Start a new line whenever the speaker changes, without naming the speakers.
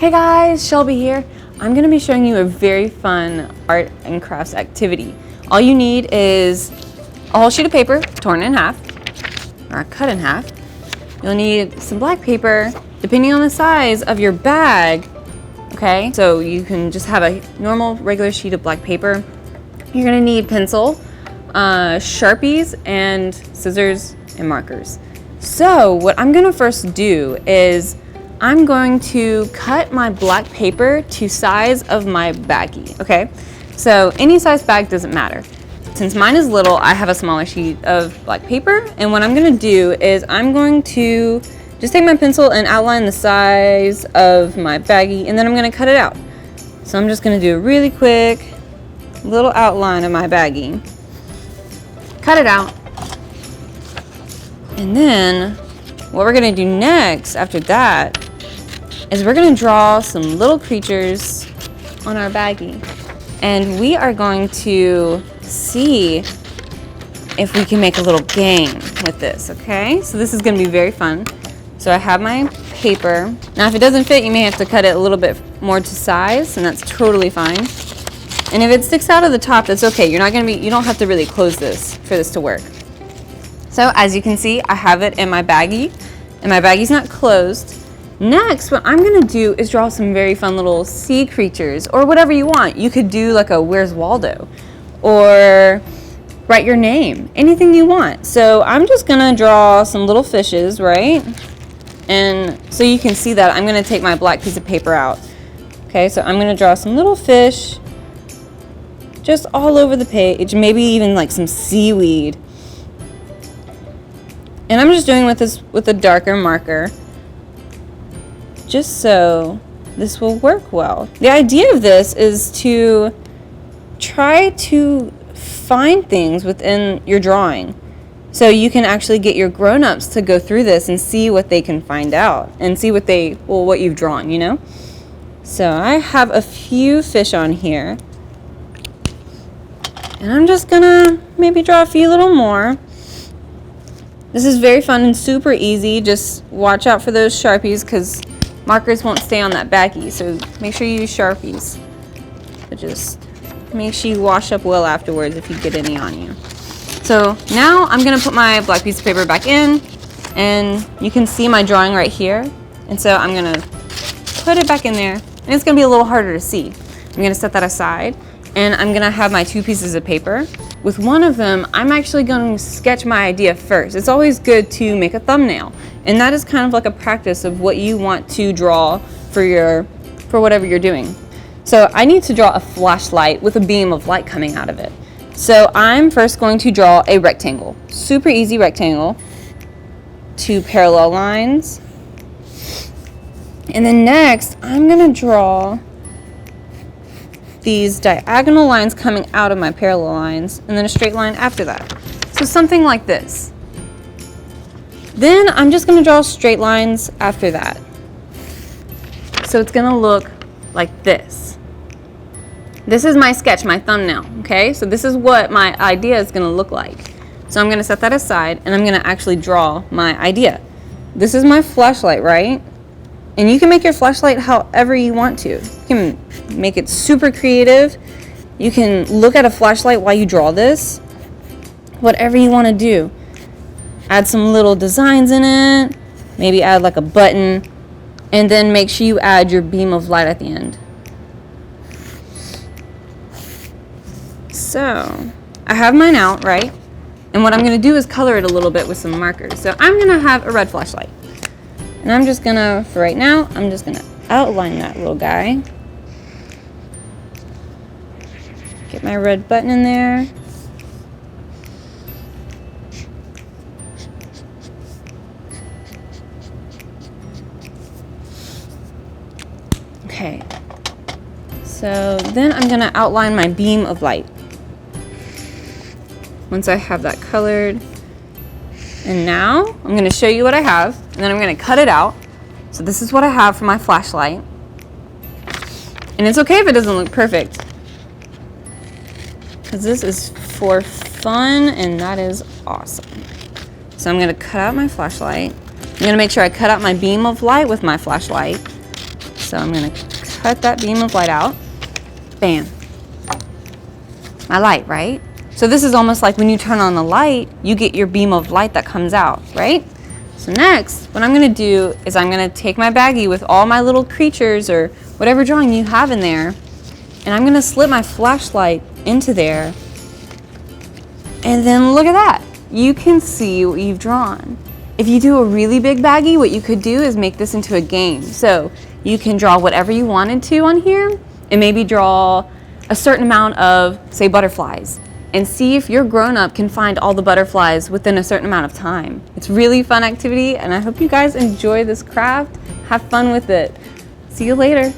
Hey guys, Shelby here. I'm going to be showing you a very fun art and crafts activity. All you need is a whole sheet of paper torn in half or cut in half. You'll need some black paper depending on the size of your bag. Okay, so you can just have a normal regular sheet of black paper. You're going to need pencil, Sharpies, and scissors and markers. So what I'm going to first do is I'm going to cut my black paper to size of my baggie, okay? So any size bag doesn't matter. Since mine is little, I have a smaller sheet of black paper, and what I'm gonna do is I'm going to just take my pencil and outline the size of my baggie, and then I'm gonna cut it out. So I'm just gonna do a really quick little outline of my baggie. Cut it out. And then what we're gonna do next after that is we're gonna draw some little creatures on our baggie. And we are going to see if we can make a little game with this, okay? So this is gonna be very fun. So I have my paper. Now if it doesn't fit, you may have to cut it a little bit more to size, and that's totally fine. And if it sticks out of the top, that's okay. You don't have to really close this for this to work. So as you can see, I have it in my baggie, and my baggie's not closed. Next, what I'm gonna do is draw some very fun little sea creatures, or whatever you want. You could do like a Where's Waldo, or write your name, anything you want. So I'm just gonna draw some little fishes, right? And so you can see that I'm gonna take my black piece of paper out. Okay, so I'm gonna draw some little fish just all over the page, maybe even like some seaweed. And I'm just doing this with a darker marker, just so this will work well. The idea of this is to try to find things within your drawing, so you can actually get your grown-ups to go through this and see what they can find out and see what you've drawn, you know? So I have a few fish on here, and I'm just gonna maybe draw a few little more. This is very fun and super easy. Just watch out for those Sharpies, because markers won't stay on that baggie, so make sure you use Sharpies. But just make sure you wash up well afterwards if you get any on you. So now I'm gonna put my black piece of paper back in, and you can see my drawing right here. And so I'm gonna put it back in there, and it's gonna be a little harder to see. I'm gonna set that aside, and I'm gonna have my two pieces of paper. With one of them, I'm actually going to sketch my idea first. It's always good to make a thumbnail, and that is kind of like a practice of what you want to draw for whatever you're doing. So I need to draw a flashlight with a beam of light coming out of it. So I'm first going to draw a rectangle, super easy rectangle, 2 parallel lines, and then next I'm gonna draw these diagonal lines coming out of my parallel lines, and then a straight line after that. So something like this. Then I'm just gonna draw straight lines after that. So it's gonna look like this. This is my sketch, my thumbnail, okay? So this is what my idea is gonna look like. So I'm gonna set that aside, and I'm gonna actually draw my idea. This is my flashlight, right? And you can make your flashlight however you want to. You can make it super creative. You can look at a flashlight while you draw this. Whatever you want to do. Add some little designs in it. Maybe add like a button. And then make sure you add your beam of light at the end. So I have mine out, right? And what I'm going to do is color it a little bit with some markers. So I'm going to have a red flashlight. And I'm just gonna, for right now, I'm just gonna outline that little guy. Get my red button in there. Okay. So then I'm gonna outline my beam of light. Once I have that colored. And now I'm going to show you what I have, and then I'm going to cut it out. So this is what I have for my flashlight. And it's okay if it doesn't look perfect, because this is for fun, and that is awesome. So I'm going to cut out my flashlight. I'm going to make sure I cut out my beam of light with my flashlight. So I'm gonna cut that beam of light out. Bam. My light, right? So this is almost like when you turn on the light, you get your beam of light that comes out, right? So next, what I'm gonna do is I'm gonna take my baggie with all my little creatures or whatever drawing you have in there, and I'm gonna slip my flashlight into there. And then look at that. You can see what you've drawn. If you do a really big baggie, what you could do is make this into a game. So you can draw whatever you wanted to on here and maybe draw a certain amount of, say, butterflies, and see if your grown-up can find all the butterflies within a certain amount of time. It's really fun activity, and I hope you guys enjoy this craft. Have fun with it. See you later.